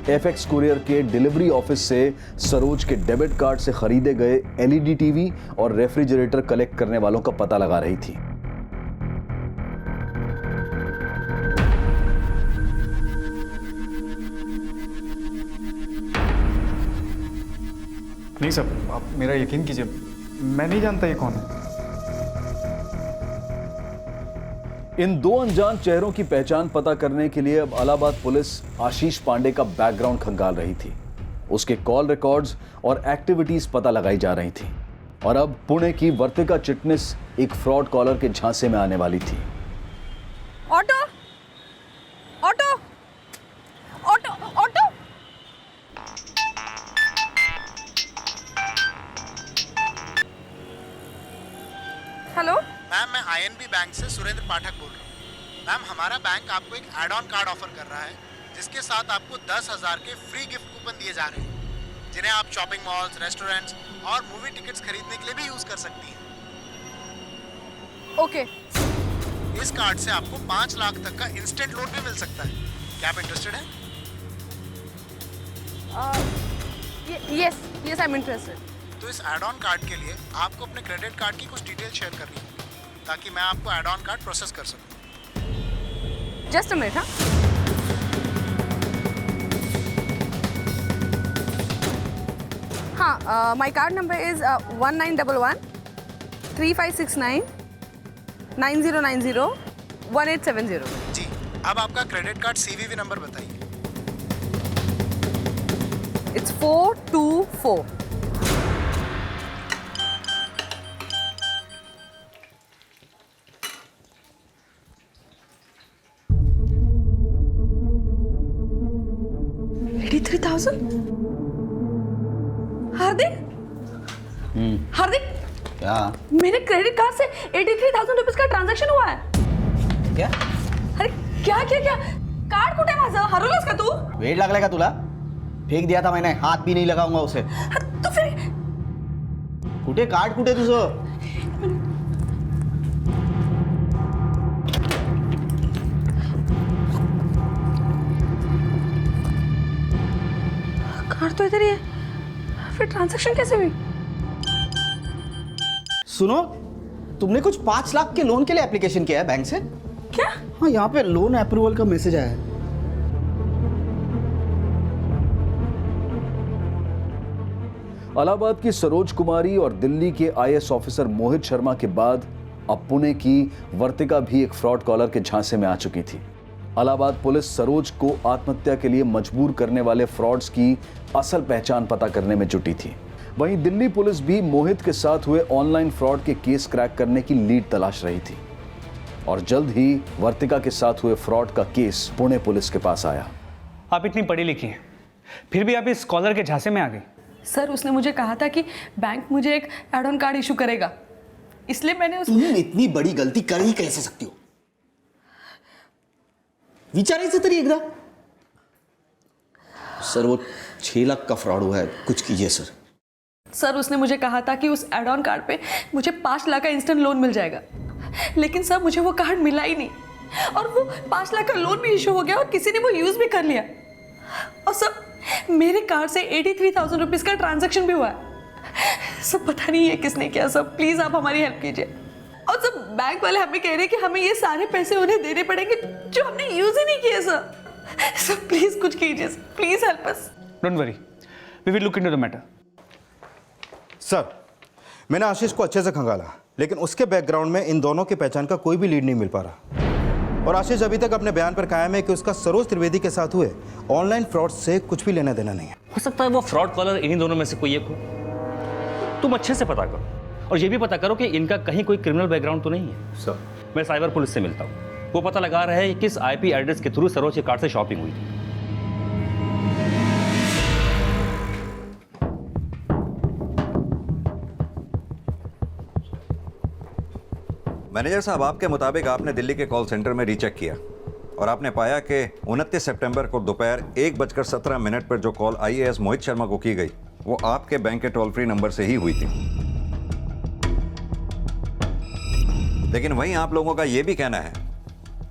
एफएक्स कुरियर के डिलीवरी ऑफिस से सरोज के डेबिट कार्ड से खरीदे गए एलईडी टीवी और रेफ्रिजरेटर कलेक्ट करने वालों का पता लगा रही थी। नहीं सर, आप मेरा यकीन कीजिए, मैं नहीं जानता ये कौन है। इन दो अनजान चेहरों की पहचान पता करने के लिए अब इलाहाबाद पुलिस आशीष पांडे का बैकग्राउंड खंगाल रही थी। उसके कॉल रिकॉर्ड्स और एक्टिविटीज पता लगाई जा रही थी और अब पुणे की वर्तिका चिटनिस एक फ्रॉड कॉलर के झांसे में आने वाली थी। Auto auto auto auto. Hello ma'am, मैं आईएनबी बैंक से सुरेंद्र पाठक बोल रहा हूँ। मैम, हमारा बैंक आपको एक एड ऑन कार्ड ऑफर कर रहा है जिसके साथ आपको 10,000 के फ्री गिफ्ट कूपन दिए जा रहे हैं, जिन्हें आप शॉपिंग मॉल्स, रेस्टोरेंट्स और मूवी टिकट्स खरीदने के लिए भी यूज कर सकती हैं। ओके। इस कार्ड से आपको 5 लाख तक का इंस्टेंट लोन भी मिल सकता है। क्या आप इंटरेस्टेड हैं? Yes yes, I am interested. तो इस एड ऑन कार्ड के लिए आपको अपने क्रेडिट कार्ड की कुछ डिटेल शेयर करनी है ताकि मैं आपको एड ऑन कार्ड प्रोसेस कर सकूं। Just a minute. हाँ, माय कार्ड नंबर इज 1911 3569 9090 1870। जी, अब आपका क्रेडिट कार्ड सीवीवी नंबर बताइए। इट्स 424। हार्दिक, क्या? मेरे क्रेडिट कार्ड से 83,000 रुपीज का ट्रांजैक्शन हुआ है। क्या? अरे क्या क्या क्या? कार्ड कुठे माझं? हरवलंस का तू? वेट लागलाय का तुला? फेक दिया था मैंने, हाथ भी नहीं लगाऊंगा उसे। तो फिर कुठे कार्ड, कुठे तुझं? कार्ड तो इधर ही है, फिर ट्रांजैक्शन कैसे हुई? सुनो, तुमने कुछ 5 लाख के लोन के लिए एप्लीकेशन किया है बैंक से? क्या? हाँ, यहाँ पे लोन अप्रूवल का मैसेज आया है। इलाहाबाद की सरोज कुमारी और दिल्ली के आईएएस ऑफिसर मोहित शर्मा के बाद अब पुणे की वर्तिका भी एक फ्रॉड कॉलर के झांसे में आ चुकी थी। इलाहाबाद पुलिस सरोज को आत्महत्या के लिए मजबूर करने वाले फ्रॉड्स की असल पहचान पता करने में जुटी थी। वहीं दिल्ली पुलिस भी मोहित के साथ हुए ऑनलाइन फ्रॉड के केस क्रैक करने की लीड तलाश रही थी और जल्द ही वर्तिका के साथ हुए फ्रॉड का केस पुणे पुलिस के पास आया। आप इतनी पढ़ी लिखी हैं, फिर भी आप इस स्कॉलर के झांसे में आ गई। सर, उसने मुझे कहा था कि बैंक मुझे एक एड ऑन कार्ड इशू करेगा, इसलिए मैंने तुम इतनी बड़ी गलती कर ही कैसे सकती हो? विचारायचं तरी एकदा। सर, वो 6 लाख का फ्रॉड हुआ है, कुछ कीजिए सर। सर, उसने मुझे कहा था कि उस एड ऑन कार्ड पे मुझे 5 लाख का इंस्टेंट लोन मिल जाएगा, लेकिन सर मुझे वो कार्ड मिला ही नहीं और वो 5 लाख का लोन भी इशू हो गया और किसी ने वो यूज भी कर लिया। और सर, मेरे कार्ड से 83,000 रुपीज का ट्रांजैक्शन भी हुआ है। सब पता नहीं है किसने किया। सर प्लीज आप हमारी हेल्प कीजिए। और सब बैंक वाले हमें कह रहे हैं कि हमें ये सारे पैसे उन्हें देने पड़ेंगे जो हमने यूज ही नहीं किए। सर प्लीज कुछ कीजिए, please help us. Don't worry, we will look into the matter. Sir, मैंने आशीष को अच्छे से खंगाला, लेकिन उसके बैकग्राउंड में इन दोनों की पहचान का कोई भी लीड नहीं मिल पा रहा और आशीष अभी तक अपने बयान पर कायम है कि उसका सरोज त्रिवेदी के साथ हुए ऑनलाइन फ्रॉड से कुछ भी लेना देना नहीं है। हो सकता है वो फ्रॉड कॉलर इन्हीं दोनों में से कोई एक हो। तुम अच्छे से पता करो और ये भी पता करो कि इनका कहीं कोई क्रिमिनल बैकग्राउंड तो नहीं है। सर, मैं साइबर पुलिस से मिलता हूँ, वो पता लगा रहा है कि किस आईपी एड्रेस के थ्रू सरोज के कार्ड से शॉपिंग हुई थी। मैनेजर साहब, आपके मुताबिक आपने दिल्ली के कॉल सेंटर में रीचेक किया और आपने पाया कि 29 सितंबर को दोपहर 1:17 पर जो कॉल आईएएस मोहित शर्मा को की गई वो आपके बैंक के टोल फ्री नंबर से ही हुई थी। लेकिन वहीं आप लोगों का यह भी कहना है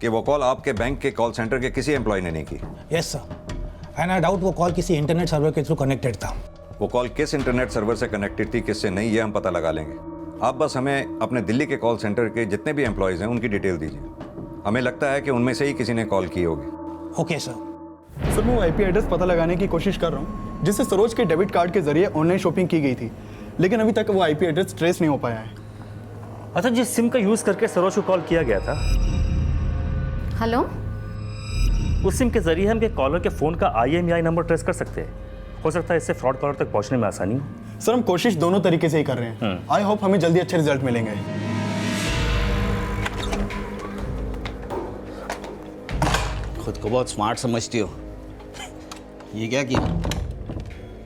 कि वो कॉल आपके बैंक के कॉल सेंटर के किसी एम्प्लॉय ने नहीं की। Yes sir, and I doubt वो कॉल किसी इंटरनेट सर्वर के थ्रू कनेक्टेड था। वो कॉल किस इंटरनेट सर्वर से कनेक्टेड थी, किससे नहीं, ये हम पता लगा लेंगे। आप बस हमें अपने दिल्ली के कॉल सेंटर के जितने भी एम्प्लॉयज़ हैं उनकी डिटेल दीजिए। हमें लगता है कि उनमें से ही किसी ने कॉल की होगी। Okay sir. सर मैं वो आईपी एड्रेस पता लगाने की कोशिश कर रहा हूँ जिससे सरोज के डेबिट कार्ड के जरिए ऑनलाइन शॉपिंग की गई थी, लेकिन अभी तक वो आईपी एड्रेस ट्रेस नहीं हो पाया है। अच्छा, जिस सिम का यूज़ करके सरोज को कॉल किया गया था, हेलो, उस सिम के जरिए हम कॉलर के फ़ोन का IMEI नंबर ट्रेस कर सकते हैं। हो सकता है इससे फ्रॉड कॉलर तक पहुंचने में आसानी हो। सर हम कोशिश दोनों तरीके से ही कर रहे हैं। आई होप हमें जल्दी अच्छे रिजल्ट मिलेंगे। खुद को बहुत स्मार्ट समझती हो। ये क्या किया?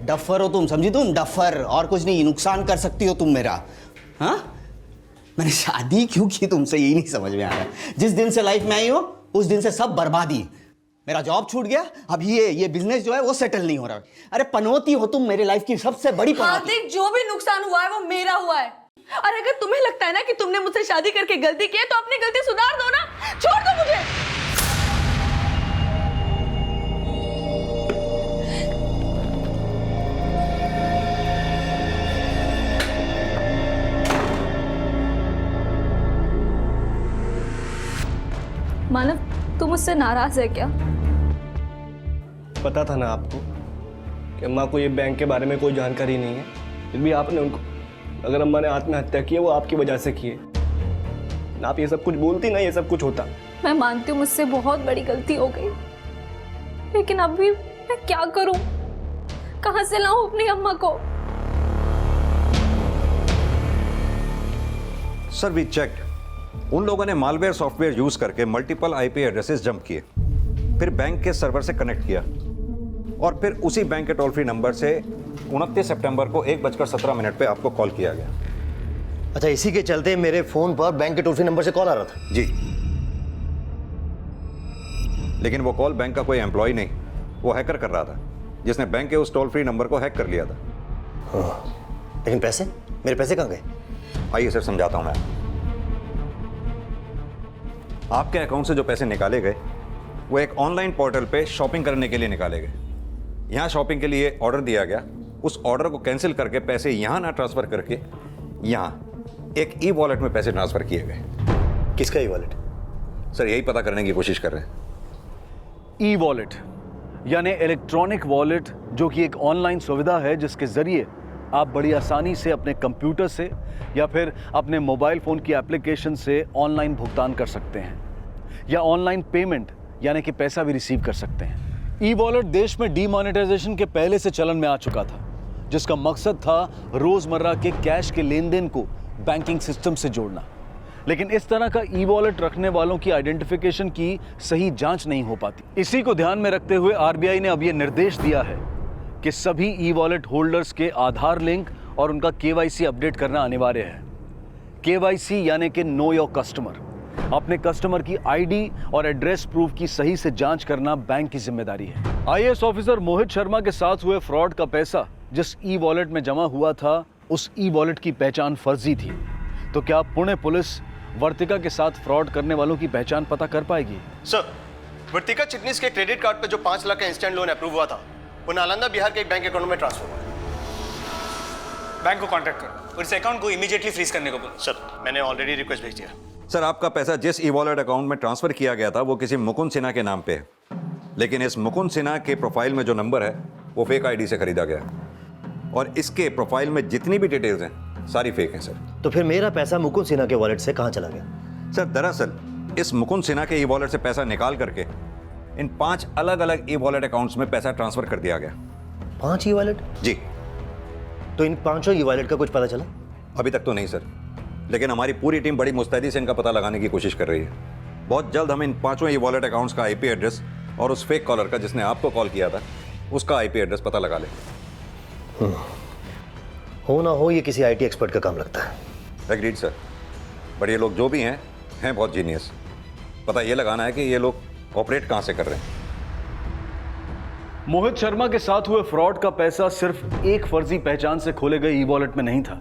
डफर हो तुम, समझी तुम? डफर, और कुछ नहीं। नुकसान कर सकती हो तुम मेरा। हाँ, मैंने शादी क्यों की तुमसे, यही नहीं समझ में आ रहा। जिस दिन से लाइफ में आई हो उस दिन से सब बर्बादी। मेरा जॉब छूट गया, अब ये बिजनेस जो है वो सेटल नहीं हो रहा। अरे पनौती हो तुम मेरे लाइफ की सबसे बड़ी पनौती। हार्दिक, जो भी नुकसान हुआ है वो मेरा हुआ है। और अगर तुम्हें लगता है ना कि तुमने मुझसे शादी करके गलती की है तो अपनी गलती सुधार दो ना, छोड़ दो मुझे। मानव, तुम मुझसे नाराज है क्या? पता था ना आपको कि अम्मा को ये बैंक के बारे में कोई जानकारी नहीं है, फिर भी आपने उनको, अगर अम्मा ने आत्महत्या की है वो आपकी वजह से की है ना। आप ये सब कुछ बोलती ना, ये सब कुछ होता। मैं मानती हूँ मुझसे बहुत बड़ी गलती हो गई, लेकिन अब भी मैं क्या करूं? कहां से लाऊं अपनी अम्मा को? सर वी चेक्ड, उन लोगों ने मालवेयर सॉफ्टवेयर यूज करके मल्टीपल आईपी एड्रेसेस जंप किए, फिर बैंक के सर्वर से कनेक्ट किया और फिर उसी बैंक के टोल फ्री नंबर से 29 सितंबर को 1:17 पे आपको कॉल किया गया। अच्छा, इसी के चलते मेरे फोन पर बैंक के टोल फ्री नंबर से कॉल आ रहा था? जी, लेकिन वो कॉल बैंक का कोई एम्प्लॉय नहीं, वो हैकर कर रहा था जिसने बैंक के उस टोल फ्री नंबर को हैक कर लिया था। लेकिन पैसे, मेरे पैसे कहाँ गए? आइए सर समझाता हूं मैं। आपके अकाउंट से जो पैसे निकाले गए वो एक ऑनलाइन पोर्टल पे शॉपिंग करने के लिए निकाले गए। यहाँ शॉपिंग के लिए ऑर्डर दिया गया, उस ऑर्डर को कैंसिल करके पैसे यहाँ ना ट्रांसफर करके यहाँ एक ई वॉलेट में पैसे ट्रांसफर किए गए। किसका ई वॉलेट? सर यही पता करने की कोशिश कर रहे हैं। ई वॉलेट यानी इलेक्ट्रॉनिक वॉलेट, जो कि एक ऑनलाइन सुविधा है जिसके जरिए आप बड़ी आसानी से अपने कंप्यूटर से या फिर अपने मोबाइल फ़ोन की एप्लीकेशन से ऑनलाइन भुगतान कर सकते हैं या ऑनलाइन पेमेंट यानी कि पैसा भी रिसीव कर सकते हैं। ई वॉलेट देश में डीमोनेटाइजेशन के पहले से चलन में आ चुका था, जिसका मकसद था रोज़मर्रा के कैश के लेन देन को बैंकिंग सिस्टम से जोड़ना। लेकिन इस तरह का ई वॉलेट रखने वालों की आइडेंटिफिकेशन की सही जांच नहीं हो पाती। इसी को ध्यान में रखते हुए आरबीआई ने अब यह निर्देश दिया है कि सभी ई वॉलेट होल्डर्स के आधार लिंक और उनका केवाईसी अपडेट करना अनिवार्य है। केवाईसी यानी कि नो योर कस्टमर। अपने कस्टमर की आईडी और एड्रेस प्रूफ की सही से जांच करना बैंक की जिम्मेदारी है। आईएएस ऑफिसर मोहित शर्मा के साथ हुए फ्रॉड का पैसा जिस ई वॉलेट में जमा हुआ था, उस ई वॉलेट की पहचान फर्जी थी। तो क्या पुणे पुलिस वर्तिका के साथ फ्रॉड करने वालों की पहचान पता कर पाएगी? सर, वर्तिका चिटनीस के क्रेडिट कार्ड पे जो 5 लाख का इंस्टेंट लोन अप्रूव हुआ था वो नालंदा बिहार के एक बैंक अकाउंट में ट्रांसफर हुआ। बैंक को कांटेक्ट करो और इस अकाउंट को इमीडिएटली फ्रीज करने को बोलो। सर, मैंने ऑलरेडी रिक्वेस्ट भेज दिया। सर आपका पैसा जिस ई वॉलेट अकाउंट में ट्रांसफर किया गया था वो किसी मुकुंद सिन्हा के नाम पे है, लेकिन इस मुकुंद सिन्हा के प्रोफाइल में जो नंबर है वो फेक आईडी से खरीदा गया और इसके प्रोफाइल में जितनी भी डिटेल्स हैं सारी फेक हैं। सर तो फिर मेरा पैसा मुकुंद सिन्हा के वॉलेट से कहाँ चला गया? सर दरअसल इस मुकुंद सिन्हा के ई वॉलेट से पैसा निकाल करके इन 5 अलग अलग ई वॉलेट अकाउंट्स में पैसा ट्रांसफर कर दिया गया। 5 ई वॉलेट? जी। तो इन 5 ई वॉलेट का कुछ पता चला? अभी तक तो नहीं सर, लेकिन हमारी पूरी टीम बड़ी मुस्तैदी से इनका पता लगाने की कोशिश कर रही है। बहुत जल्द हम इन 5 ई वॉलेट अकाउंट्स का आईपी एड्रेस और उस फेक कॉलर का जिसने आपको कॉल किया था उसका आईपी एड्रेस पता लगा लें। हो ना हो ये किसी आईटी एक्सपर्ट का काम लगता है। एग्रीड सर, बट ये लोग जो भी हैं बहुत जीनियस। पता ये लगाना है कि ये लोग ऑपरेट कहाँ से कर रहे हैं। मोहित शर्मा के साथ हुए फ्रॉड का पैसा सिर्फ एक फर्जी पहचान से खोले गए ई वॉलेट में नहीं था,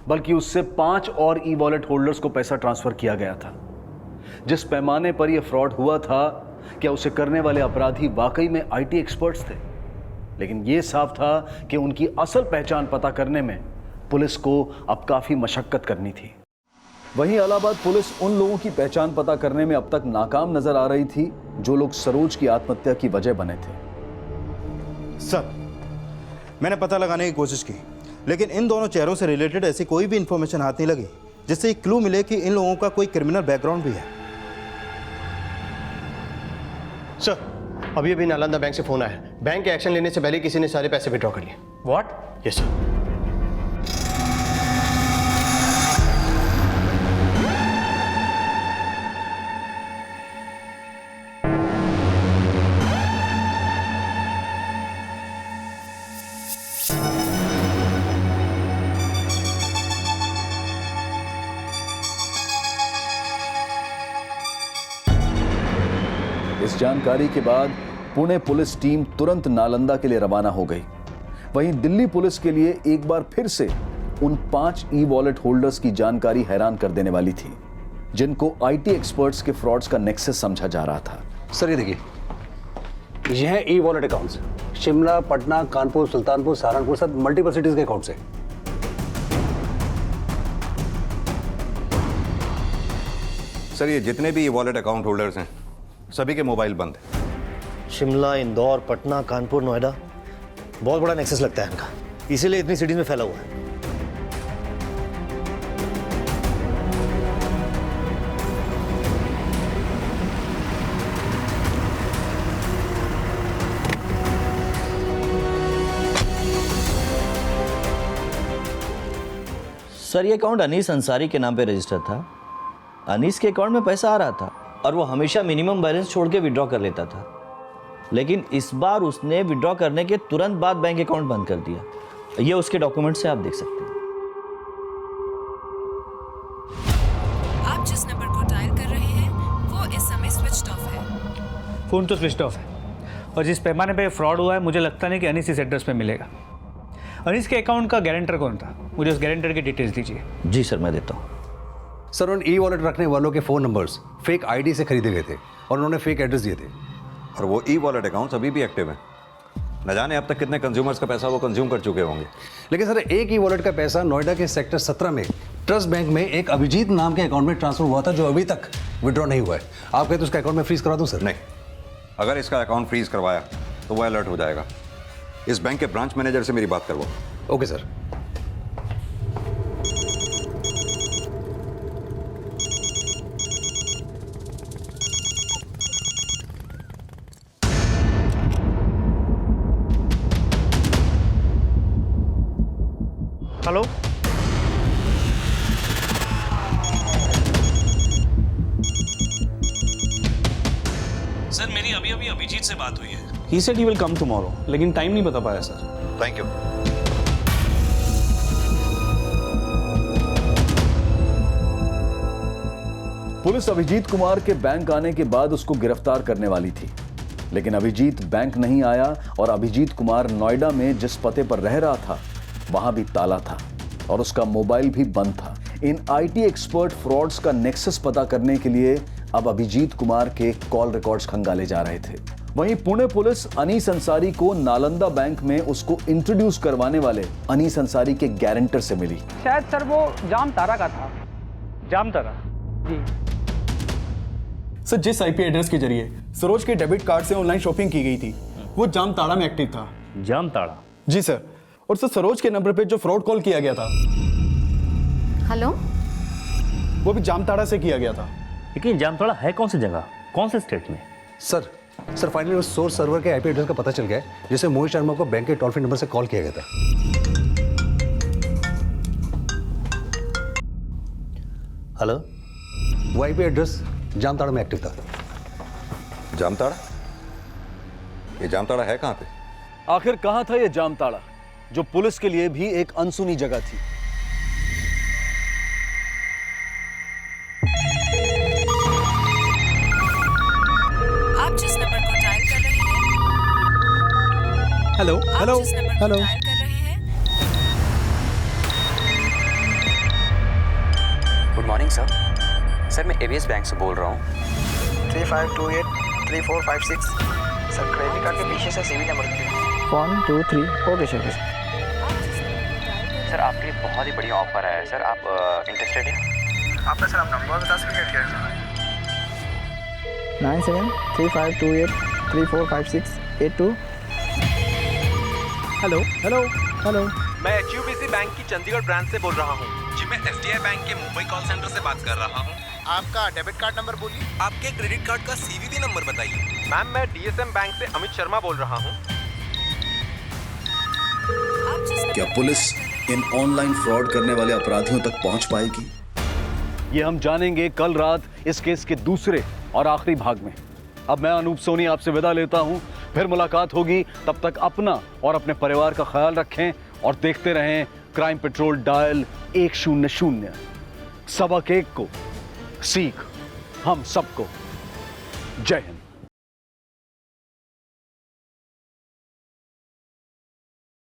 बल्कि उससे 5 और ई वॉलेट होल्डर्स को पैसा ट्रांसफर किया गया था। जिस पैमाने पर यह फ्रॉड हुआ था, क्या उसे करने वाले अपराधी वाकई में आईटी एक्सपर्ट्स थे? लेकिन ये साफ था कि उनकी असल पहचान पता करने में पुलिस को अब काफी मशक्कत करनी थी। वहीं इलाहाबाद पुलिस उन लोगों की पहचान पता करने में अब तक नाकाम नजर आ रही थी जो लोग सरोज की आत्महत्या की वजह बने थे। सर, मैंने पता लगाने की कोशिश की, लेकिन इन दोनों चेहरों से रिलेटेड ऐसी कोई भी इंफॉर्मेशन हाथ नहीं लगी जिससे एक क्लू मिले कि इन लोगों का कोई क्रिमिनल बैकग्राउंड भी है। सर, अभी नालंदा बैंक से फोन आया है। बैंक के एक्शन लेने से पहले किसी ने सारे पैसे विड्रॉ कर लिए। व्हाट? Yes sir. इस जानकारी के बाद पुणे पुलिस टीम तुरंत नालंदा के लिए रवाना हो गई। वहीं दिल्ली पुलिस के लिए एक बार फिर से उन 5 ई-वॉलेट होल्डर्स की जानकारी हैरान कर देने वाली थी, जिनको आईटी एक्सपर्ट्स के फ्रॉड्स का नेक्सस समझा जा रहा था। सर ये देखिए, ये हैं ई-वॉलेट अकाउंट्स। शिमला, पटना, कानपुर, सुल्तानपुर, सहारनपुर, सब मल्टीपल सिटीज के अकाउंट्स हैं। सर, ये जितने भी वॉलेट अकाउंट होल्डर्स हैं सभी के मोबाइल बंद हैं। शिमला, इंदौर, पटना, कानपुर, नोएडा, बहुत बड़ा नेक्सस लगता है इनका, इसीलिए इतनी सिटीज में फैला हुआ है। सर, ये अकाउंट अनीस अंसारी के नाम पे रजिस्टर था। अनीस के अकाउंट में पैसा आ रहा था और वो हमेशा मिनिमम बैलेंस छोड़ के विड्रॉ कर लेता था, लेकिन इस बार उसने विड्रॉ करने के तुरंत बाद बैंक अकाउंट बंद कर दिया। ये उसके डॉक्यूमेंट से आप देख सकते हैं। आप जिस नंबर को डायल कर रहे हैं वो इस समय स्विच्ड ऑफ है। फ़ोन तो स्विच ऑफ है, और जिस पैमाने पे फ्रॉड हुआ है मुझे लगता नहीं कि अनीस इस एड्रेस पे मिलेगा। अनीस के अकाउंट का गारंटर कौन था? मुझे उस गारंटर की डिटेल्स दीजिए। जी सर, मैं देता हूँ। सर, उन ई वॉलेट रखने वालों के फ़ोन नंबर्स फेक आईडी से खरीदे गए थे और उन्होंने फेक एड्रेस दिए थे। और वो ई वॉलेट अकाउंट्स अभी भी एक्टिव हैं। न जाने अब तक कितने कंज्यूमर्स का पैसा वो कंज्यूम कर चुके होंगे। लेकिन सर, एक ई वॉलेट का पैसा नोएडा के सेक्टर 17 में ट्रस्ट बैंक में एक अभिजीत नाम के अकाउंट में ट्रांसफर हुआ था, जो अभी तक विड्रॉ नहीं हुआ है। आप कहते तो उसका अकाउंट में फ्रीज करा दूं सर? नहीं, अगर इसका अकाउंट फ्रीज करवाया तो वो अलर्ट हो जाएगा। इस बैंक के ब्रांच मैनेजर से मेरी बात करवाओ। Okay sir. हेलो, सर मेरी अभी अभी अभिजीत से बात हुई है। He said he will come tomorrow, लेकिन टाइम नहीं बता पाया sir. Thank you. Police Abhijit Kumar के बैंक आने के बाद उसको गिरफ्तार करने वाली थी, लेकिन अभिजीत बैंक नहीं आया और अभिजीत कुमार नोएडा में जिस पते पर रह रहा था वहां भी ताला था और उसका मोबाइल भी बंद था। इन आईटी एक्सपर्ट फ्रॉड्स का नेक्सस पता करने के लिए अब अभिजीत कुमार के कॉल रिकॉर्ड्स खंगाले जा रहे थे। वहीं पुणे पुलिस अनीस अंसारी को नालंदा बैंक में उसको इंट्रोड्यूस करवाने वाले अनीस अंसारी के गारंटर से मिली। शायद सर वो जामताड़ा का था। जामताड़ा जी। सर, जिस आईपी एड्रेस के जरिए सरोज के डेबिट कार्ड से ऑनलाइन शॉपिंग की गई थी वो जामताड़ा में एक्टिव था। जामताड़ा? जी सर। और सर, सरोज के नंबर पे जो फ्रॉड कॉल किया गया था हेलो, वो भी जामताड़ा से किया गया था। लेकिन जामताड़ा है कौन सी जगह, कौन से स्टेट में? सर फाइनली उस सोर्स सर्वर के आईपी एड्रेस का पता चल गया है, जिसे मोहित शर्मा को बैंक के टोल फ्री नंबर से कॉल किया गया था। हेलो, वो आईपी एड्रेस जामताड़ा में एक्टिव था। जामताड़ा? ये जामताड़ा है कहाँ पे? आखिर कहां था ये जामताड़ा, जो पुलिस के लिए भी एक अनसुनी जगह थी? आप जिस नंबर को डायल कर रहे हैं हेलो हेलो हेलो डायल कर रहे हैं। Good morning sir. सर, मैं एबीएस बैंक से बोल रहा हूँ। 35283456 सर, क्रेडिट कार्ड के पीछे से CV number 1 2 3 okay sir. Sir आपके लिए बहुत ही बढ़िया ऑफर आया है सर, आप इंटरेस्टेड हैं? आपका सर आप नंबर बता सकते हैं? 973528345682। Hello hello hello. मैं HUBC बैंक की चंडीगढ़ ब्रांच से बोल रहा हूँ। जी मैं SDI बैंक के मुंबई कॉल सेंटर से बात कर रहा हूँ। आपका डेबिट कार्ड नंबर बोलिए। आपके क्रेडिट कार्ड का CVV नंबर बताइए। मैम मैं DSM बैंक से अमित शर्मा बोल रहा हूँ। क्या पुलिस इन ऑनलाइन फ्रॉड करने वाले अपराधियों तक पहुंच पाएगी? ये हम जानेंगे कल रात इस केस के दूसरे और आखिरी भाग में। अब मैं अनूप सोनी आपसे विदा लेता हूं, फिर मुलाकात होगी। तब तक अपना और अपने परिवार का ख्याल रखें और देखते रहें क्राइम पेट्रोल डायल 100। सबक एक को सीख हम सबको। जय हिंद।